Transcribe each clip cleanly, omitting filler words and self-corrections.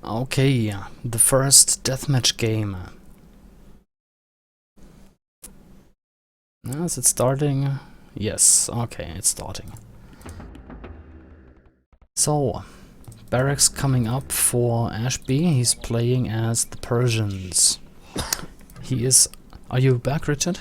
Okay, the first deathmatch game. Is it starting? Yes, okay, it's starting. So, Barracks coming up for Ashby. He's playing as the Persians. He is... Are you back, Rgeadn?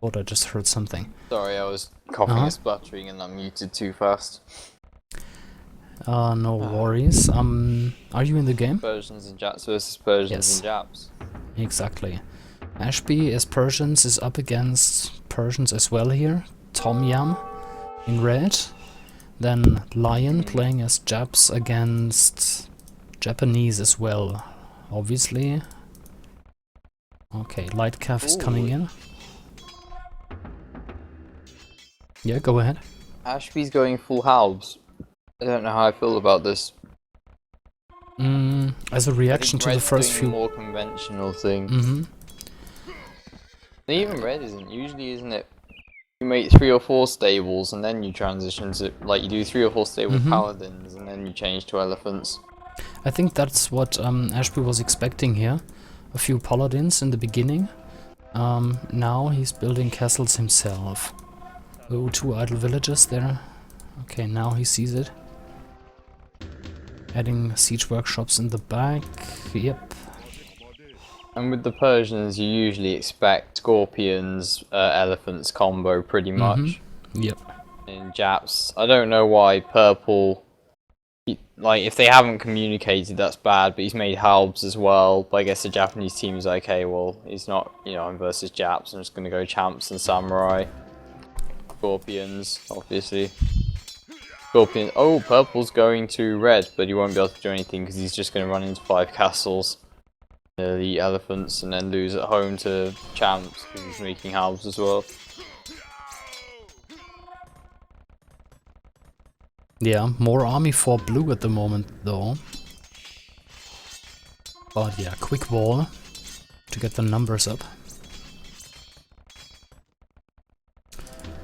Thought I just heard something. Sorry, I was coughing and spluttering and I muted too fast. No worries. Are you in the game? Persians and Japs versus Persians and Japs. Exactly. Ashby as Persians is up against Persians as well here. Tom Yam in red. Then Lion playing as Japs against Japanese as well, obviously. Okay, Lightcav is coming in. Yeah, go ahead. Ashby's going full halves. I don't know how I feel about this. As a reaction to the first few... more conventional thing. Even red isn't. Usually, isn't it? You make 3 or 4 stables and then you transition to, like, you do 3 or 4 stable paladins and then you change to elephants. I think that's what Ashby was expecting here. A few paladins in the beginning. Now he's building castles himself. Oh, 2 idle villages there. Okay, now he sees it. Adding siege workshops in the back. Yep. And with the Persians, you usually expect scorpions, elephants combo pretty much. Yep. In Japs, I don't know why purple. Like, if they haven't communicated, that's bad. But he's made halbs as well. But I guess the Japanese team is like, okay, well, he's not. You know, I'm versus Japs. I'm just gonna go champs and samurai. Scorpions, obviously. Scorpion. Oh, purple's going to red, but he won't be able to do anything because he's just going to run into 5 castles. The elephants, and then lose at home to champs because he's making halves as well. Yeah, more army for blue at the moment though. But yeah, quick wall to get the numbers up.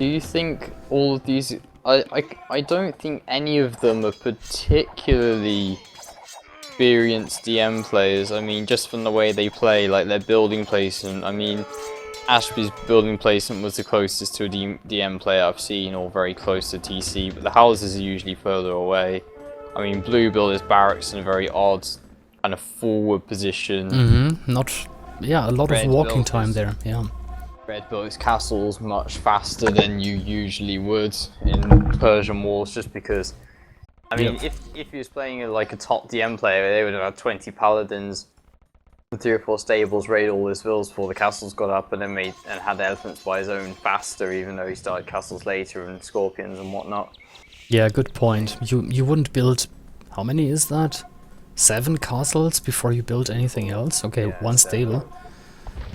Do you think all of these... I don't think any of them are particularly experienced DM players. I mean, just from the way they play, like their building placement. I mean, Ashby's building placement was the closest to a DM player I've seen, or very close to TC, but the houses are usually further away. I mean, blue build his barracks in a very odd kind of forward position. Yeah, a lot of walking time there, yeah. Red builds castles much faster than you usually would in Persian wars, just because, I mean, if he was playing like a top DM player, they would have had 20 paladins and 3 or 4 stables, raid all his villas before the castles got up, and then had the elephants by his own faster, even though he started castles later and scorpions and whatnot. Yeah, good point. You wouldn't build, how many is that? 7 castles before you build anything else? Okay, yeah, 1 stable.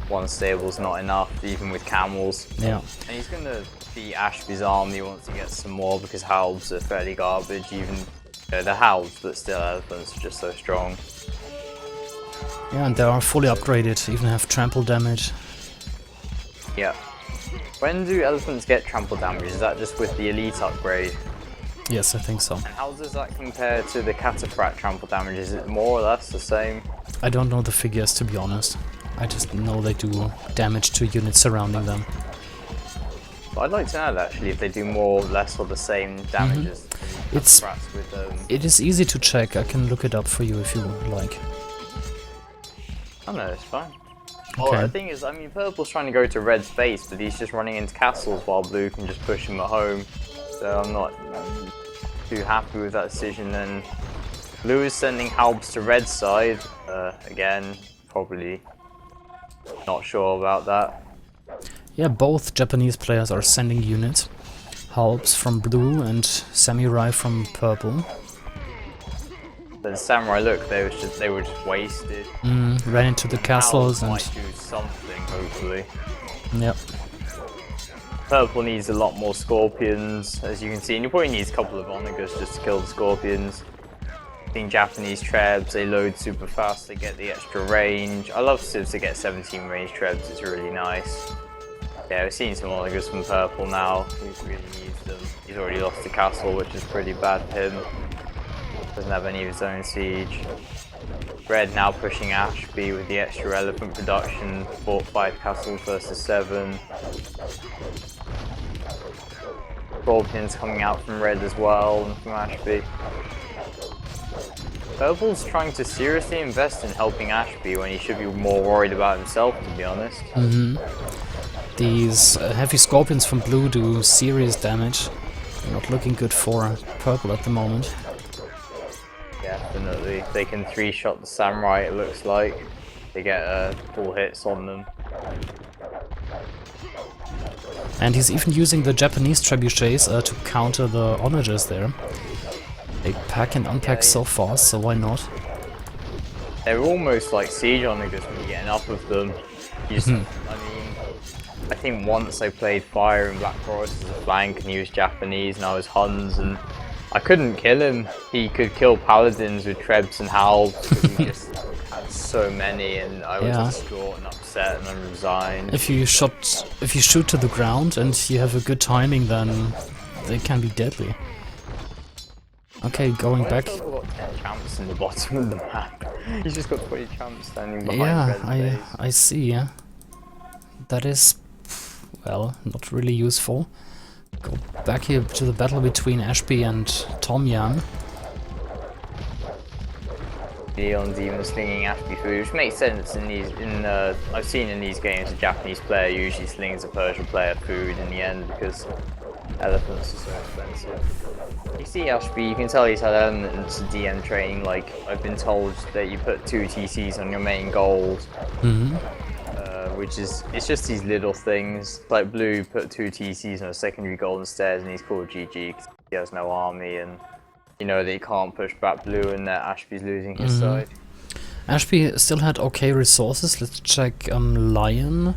1 stable's not enough, even with camels. Yeah. And he's gonna beat Ashby's army once he gets some more, because halbs are fairly garbage. Even they're halbs, but still elephants are just so strong. Yeah, and they are fully upgraded, even have trample damage. Yeah. When do elephants get trample damage? Is that just with the elite upgrade? Yes, I think so. And how does that compare to the cataphract trample damage? Is it more or less the same? I don't know the figures, to be honest. I just know they do damage to units surrounding them. But I'd like to know actually if they do more or less or the same damage as cataphracts with It is easy to check. I can look it up for you if you like. Oh no, it's fine. Okay. Well, the thing is, I mean, purple's trying to go to red's base, but he's just running into castles while blue can just push him at home. So I'm not too happy with that decision. And blue is sending halbs to red's side. Again, probably not sure about that. Yeah, both Japanese players are sending units. Halbs from blue and samurai from purple. But the samurai, look, they were just wasted. Ran into the castles and might do something, hopefully. Yep. Purple needs a lot more scorpions, as you can see, and he probably needs a couple of onagers just to kill the scorpions. I think Japanese trebs, they load super fast, they get the extra range. I love Civs to get 17 range trebs, it's really nice. Yeah, we're seeing some onagers from purple now. He really needs them. He's already lost the castle, which is pretty bad for him. Doesn't have any of his own siege. Red now pushing Ashby with the extra elephant production. 5 castles versus 7. Scorpions coming out from Red as well and from Ashby. Purple's trying to seriously invest in helping Ashby when he should be more worried about himself, to be honest. These heavy scorpions from blue do serious damage. Not looking good for purple at the moment. Definitely. They can 3-shot the samurai, it looks like. They get full hits on them. And he's even using the Japanese trebuchets to counter the onagers there. They pack and unpack so fast, so why not? They're almost like siege onagers when you get enough of them. You just, I mean, I think once I played Fire in Black Forest as a flank and he was Japanese and I was Huns and I couldn't kill him. He could kill paladins with trebs and halbs because he just had so many and I was distraught and upset and I resigned. If you shoot to the ground and you have a good timing, then they can be deadly. Okay, going back. He's got 10 champs in the bottom of the map. He's just got 20 champs standing behind Red's base. I see, yeah. That is, well, not really useful. Go back here to the battle between Ashby and Tom Yam. Leon's even slinging Ashby food, which makes sense in these. I've seen in these games a Japanese player usually slings a Persian player food in the end because elephants are so expensive. You see Ashby, you can tell he's had elements of DM training. Like I've been told that you put 2 TCs on your main gold. Which is, it's just these little things. Like Blue put 2 TCs on a secondary gold instead and he's called GG because he has no army and you know that he can't push back Blue and that Ashby's losing his side. Ashby still had okay resources. Let's check Lion.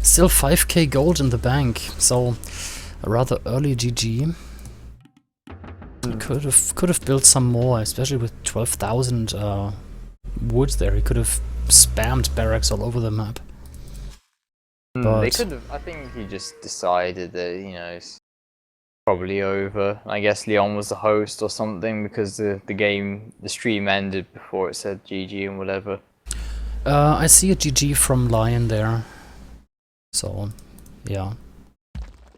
Still 5k gold in the bank, so a rather early GG. Could have built some more, especially with 12,000 woods there. He could have spammed barracks all over the map. But they could have. I think he just decided that it's probably over. I guess Leon was the host or something because the stream ended before it said GG and whatever. I see a GG from Lion there. So, yeah.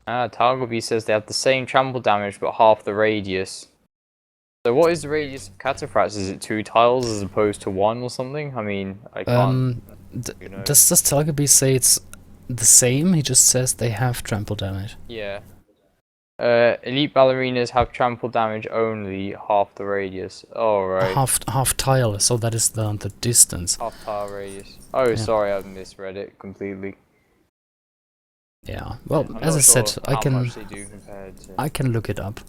Targoby says they have the same trample damage but half the radius. So what is the radius of Cataphracts? Is it 2 tiles as opposed to 1 or something? I mean, I can't. Does Targoby say it's the same? He just says they have trample damage. Yeah. Elite ballerinas have trample damage only half the radius. Oh right. Half tile, so that is the distance. Half tile radius. Oh yeah. Sorry, I misread it completely. Yeah. Well, as I said, I can look it up.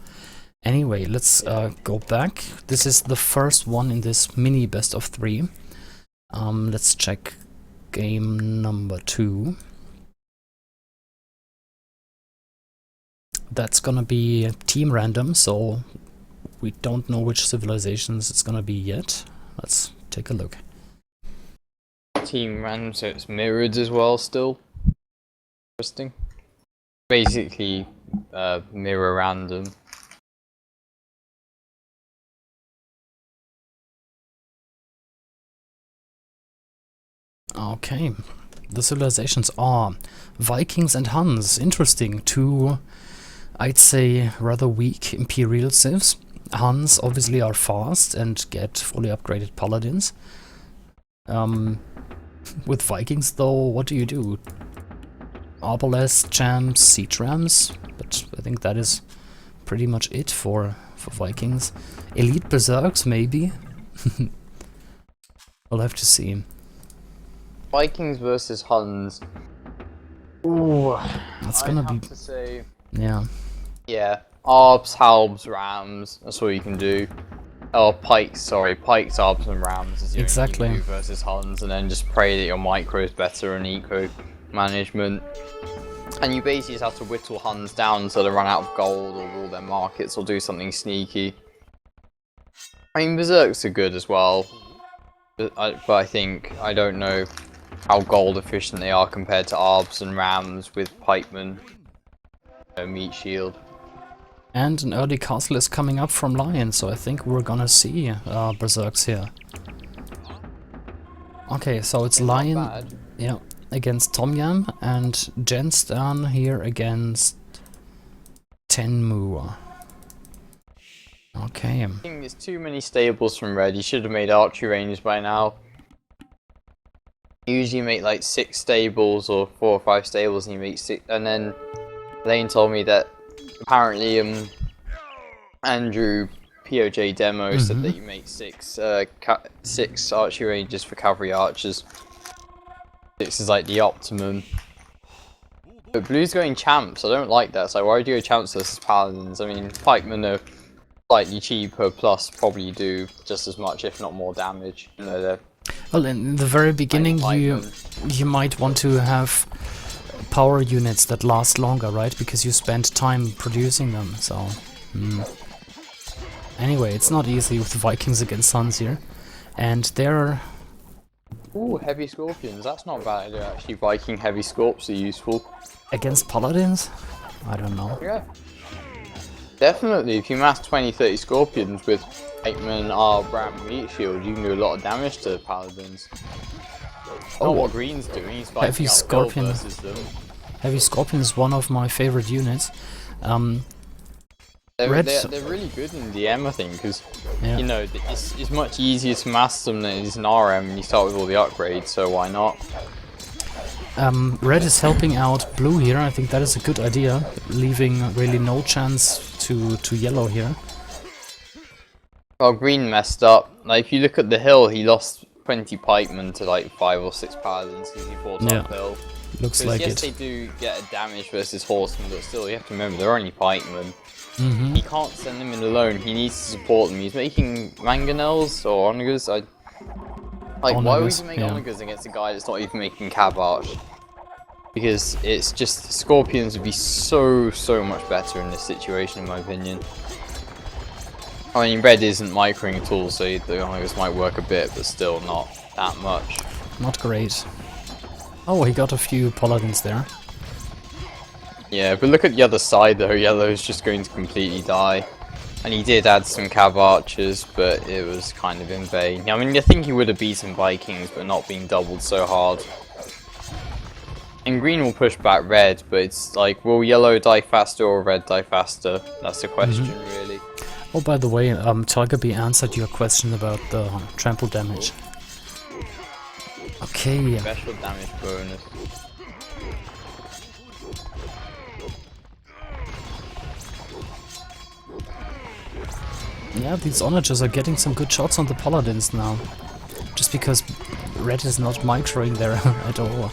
Anyway, let's go back. This is the first one in this mini best of 3. Let's check game number 2. That's gonna be team random, so we don't know which civilizations it's gonna be yet. Let's take a look. Team random, so it's mirrored as well still. Interesting. Basically, mirror random. Okay, the civilizations are Vikings and Huns. Interesting. 2, I'd say, rather weak Imperial civs. Huns obviously are fast and get fully upgraded paladins. With Vikings though, what do you do? Arbalest, champs, siege rams, but I think that is pretty much it for Vikings. Elite berserks maybe. We'll have to see. Vikings versus Huns. Ooh, that's gonna I'd have be. To say, yeah. Yeah. Arbs, halbs, rams. That's all you can do. Oh, pikes. Sorry, pikes, arbs, and rams is the exactly. only you can do versus Huns, and then just pray that your micro is better and eco management. And you basically just have to whittle Huns down until they run out of gold or rule their markets or do something sneaky. I mean, berserks are good as well, but I think I don't know how gold efficient they are compared to arbs and rams with pikemen, meat shield. And an early castle is coming up from Lion, so I think we're gonna see Berserks here. Okay, so it's Lion, yeah, against Tom Yam, and Genette here against Tenmu. Okay. I think there's too many stables from Red. He should have made archery range by now. You usually make like 6 stables or 4 or 5 stables, and you make 6. And then Lane told me that apparently Andrew POJ demo said that you make 6 archery ranges for cavalry archers. 6 is like the optimum. But Blue's going champs. I don't like that. So why do you go champs versus paladins? I mean, pikemen are slightly cheaper, plus probably do just as much, if not more, damage. You know, they're well, in the very beginning, you might want to have power units that last longer, right? Because you spend time producing them. So, anyway, it's not easy with Vikings against Huns here, and they're. Ooh, heavy scorpions. That's not a bad idea. Actually, Viking heavy scorps are useful Against paladins? I don't know. Yeah. Definitely, if you mass 20-30 scorpions with Pikeman, Bram, Meat Shield, you can do a lot of damage to paladins. Not what Green's doing, he's fighting Heavy uphill Scorpion. versus them. Heavy Scorpion is one of my favorite units. They're Red... really good in DM, I think, because, yeah. you know, it's much easier to mass them than it is in RM, and you start with all the upgrades, so why not? Red is helping out Blue here. I think that is a good idea, leaving really no chance to Yellow here. Well, Green messed up. Like, if you look at the hill, he lost 20 pikemen to like 5 or 6 paladins because he fought uphill. Looks like yes, it. They do get a damage versus horsemen, but still, you have to remember they're only pikemen. He can't send them in alone. He needs to support them. He's making mangonels or onagers. Why would you make onagers against a guy that's not even making cav arch? Because it's just scorpions would be so much better in this situation, in my opinion. I mean, Red isn't microing at all, so the onagers might work a bit, but still not that much. Not great. Oh, he got a few paladins there. Yeah, but look at the other side though, Yellow's just going to completely die. And he did add some cav archers, but it was kind of in vain. I mean, I think he would have beaten Vikings, but not being doubled so hard. And Green will push back Red, but it's like, will Yellow die faster or Red die faster? That's the question, really. Oh, by the way, Targaby answered your question about the trample damage. Okay. Special damage bonus. Yeah, these onagers are getting some good shots on the paladins now. Just because Red is not microing there at all.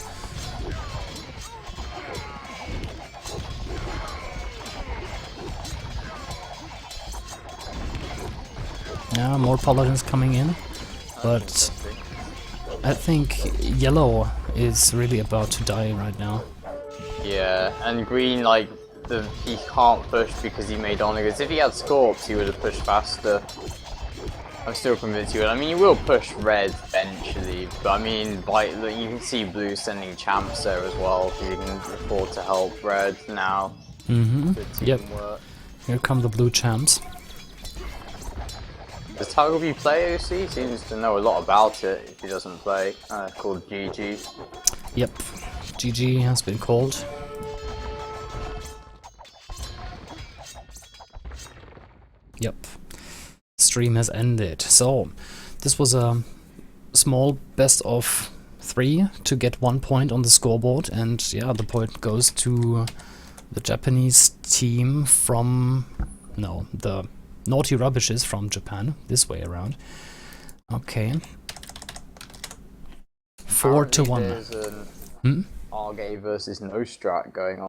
Yeah, more paladins coming in, but I think Yellow is really about to die right now. Yeah, and Green, like, he can't push because he made onagers. If he had Scorps, he would have pushed faster. I'm still convinced he would. I mean, he will push Red eventually, but I mean, you can see Blue sending champs there as well, because he can afford to help Red now. Yep. Here come the blue champs. Does Targaby play OC? He seems to know a lot about it if he doesn't play. Called GG. Yep. GG has been called. Yep. Stream has ended. So, this was a small best of 3 to get 1 point on the scoreboard, and yeah, the point goes to the Japanese team from... no, the Naughty Rubbishes from Japan, this way around. Okay. 4 to 1. There's an Argay versus No Strat going on.